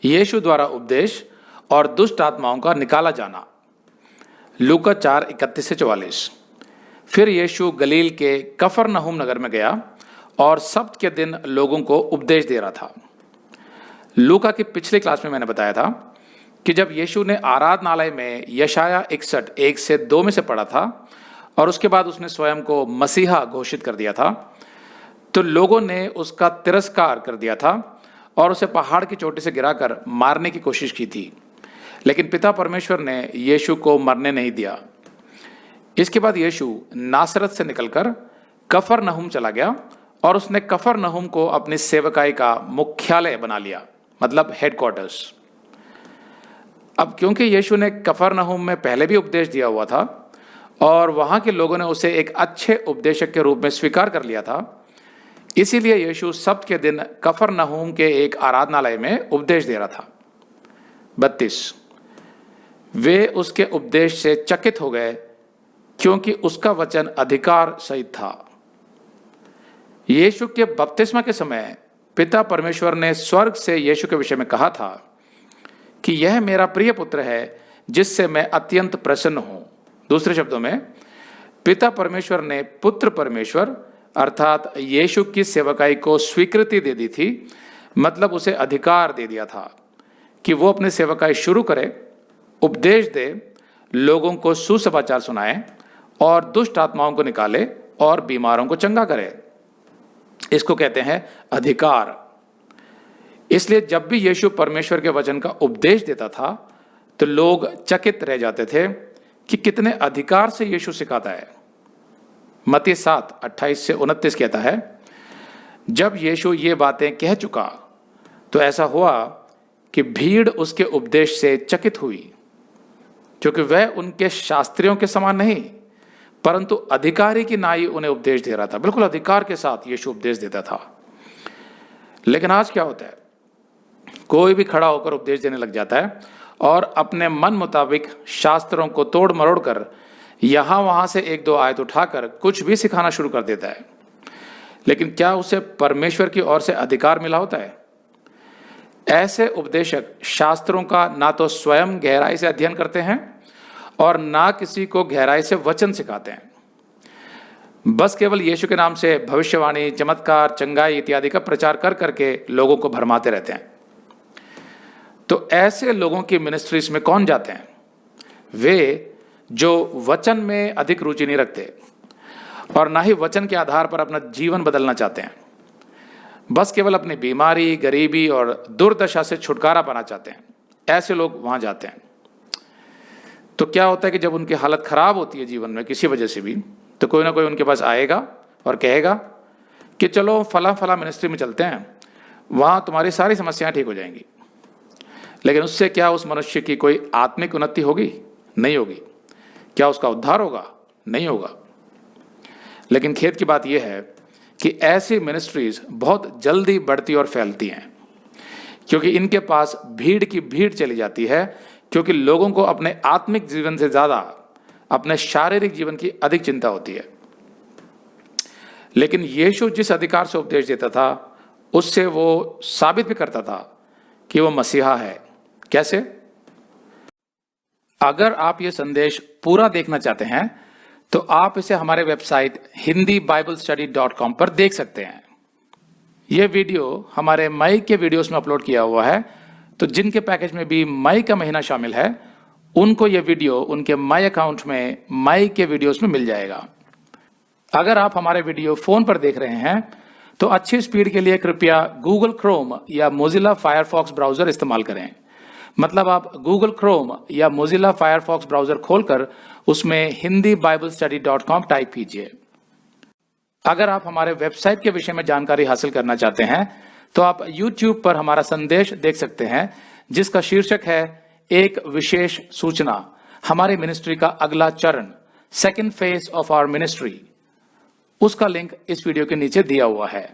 यीशु द्वारा उपदेश और दुष्ट आत्माओं का निकाला जाना। लूका 4:31-44। फिर यीशु गलील के कफरनहूम नगर में गया और सब्त के दिन लोगों को उपदेश दे रहा था। लूका की पिछली क्लास में मैंने बताया था कि जब यीशु ने आराधनालय में यशाया 61:1-2 में से पढ़ा था और उसके बाद उसने स्वयं को मसीहा घोषित कर दिया था, तो लोगों ने उसका तिरस्कार कर दिया था और उसे पहाड़ की चोटी से गिराकर मारने की कोशिश की थी, लेकिन पिता परमेश्वर ने यीशु को मरने नहीं दिया। इसके बाद यीशु नासरत से निकलकर कफरनहूम चला गया और उसने कफरनहूम को अपनी सेवकाई का मुख्यालय बना लिया, मतलब हेडक्वार्टर्स। अब क्योंकि यीशु ने कफरनहूम में पहले भी उपदेश दिया हुआ था और वहां के लोगों ने उसे एक अच्छे उपदेशक के रूप में स्वीकार कर लिया था, इसीलिए यीशु सब्त के दिन कफरनहूम के एक आराधनालय में उपदेश दे रहा था। 32। वे उसके उपदेश से चकित हो गए क्योंकि उसका वचन अधिकार सहित था। यीशु के बपतिस्मा के समय पिता परमेश्वर ने स्वर्ग से यीशु के विषय में कहा था कि यह मेरा प्रिय पुत्र है जिससे मैं अत्यंत प्रसन्न हूं। दूसरे शब्दों में, पिता परमेश्वर ने पुत्र परमेश्वर अर्थात यीशु की सेवकाई को स्वीकृति दे दी थी, मतलब उसे अधिकार दे दिया था कि वो अपनी सेवकाई शुरू करे, उपदेश दे, लोगों को सुसमाचार सुनाए और दुष्ट आत्माओं को निकाले और बीमारों को चंगा करे। इसको कहते हैं अधिकार। इसलिए जब भी यीशु परमेश्वर के वचन का उपदेश देता था तो लोग चकित रह जाते थे कि कितने अधिकार से यीशु सिखाता है। मत्ती 7:28-29 कहता है, जब यीशु ये बातें कह चुका तो ऐसा हुआ कि भीड़ उसके उपदेश से चकित हुई, क्योंकि वह उनके शास्त्रियों के समान नहीं परंतु अधिकारी की नाई उन्हें उपदेश दे रहा था। बिल्कुल अधिकार के साथ यीशु उपदेश देता था। लेकिन आज क्या होता है, कोई भी खड़ा होकर उपदेश देने लग जाता है और अपने मन मुताबिक शास्त्रों को तोड़ मरोड़ कर यहां वहां से एक दो आयत उठाकर कुछ भी सिखाना शुरू कर देता है। लेकिन क्या उसे परमेश्वर की ओर से अधिकार मिला होता है? ऐसे उपदेशक शास्त्रों का ना तो स्वयं गहराई से अध्ययन करते हैं और ना किसी को गहराई से वचन सिखाते हैं। बस केवल यीशु के नाम से भविष्यवाणी, चमत्कार, चंगाई इत्यादि का प्रचार कर करके लोगों को भरमाते रहते हैं। तो ऐसे लोगों की मिनिस्ट्रीज में कौन जाते हैं? वे जो वचन में अधिक रुचि नहीं रखते और ना ही वचन के आधार पर अपना जीवन बदलना चाहते हैं, बस केवल अपनी बीमारी, गरीबी और दुर्दशा से छुटकारा पाना चाहते हैं, ऐसे लोग वहां जाते हैं। तो क्या होता है कि जब उनकी हालत खराब होती है जीवन में किसी वजह से भी, तो कोई ना कोई उनके पास आएगा और कहेगा कि चलो फला मिनिस्ट्री में चलते हैं, वहां तुम्हारी सारी समस्याएं ठीक हो जाएंगी। लेकिन उससे क्या उस मनुष्य की कोई आत्मिक उन्नति होगी? नहीं होगी। क्या उसका उद्धार होगा? नहीं होगा। लेकिन खेद की बात यह है कि ऐसी मिनिस्ट्रीज बहुत जल्दी बढ़ती और फैलती हैं, क्योंकि इनके पास भीड़ की भीड़ चली जाती है, क्योंकि लोगों को अपने आत्मिक जीवन से ज्यादा अपने शारीरिक जीवन की अधिक चिंता होती है। लेकिन यीशु जिस अधिकार से उपदेश देता था उससे वो साबित भी करता था कि वो मसीहा है। कैसे? अगर आप ये संदेश पूरा देखना चाहते हैं तो आप इसे हमारे वेबसाइट hindiBiblestudy.com पर देख सकते हैं। यह वीडियो हमारे मई के वीडियोस में अपलोड किया हुआ है, तो जिनके पैकेज में भी मई का महीना शामिल है उनको यह वीडियो उनके मई अकाउंट में मई के वीडियोस में मिल जाएगा। अगर आप हमारे वीडियो फोन पर देख रहे हैं तो अच्छी स्पीड के लिए कृपया गूगल क्रोम या मोजिला फायरफॉक्स ब्राउजर इस्तेमाल करें। मतलब आप गूगल क्रोम या मोजिला फायरफॉक्स ब्राउजर खोलकर उसमें hindiBiblestudy.com टाइप कीजिए। अगर आप हमारे वेबसाइट के विषय में जानकारी हासिल करना चाहते हैं तो आप YouTube पर हमारा संदेश देख सकते हैं, जिसका शीर्षक है एक विशेष सूचना, हमारी मिनिस्ट्री का अगला चरण, second phase of our ministry. उसका लिंक इस वीडियो के नीचे दिया हुआ है।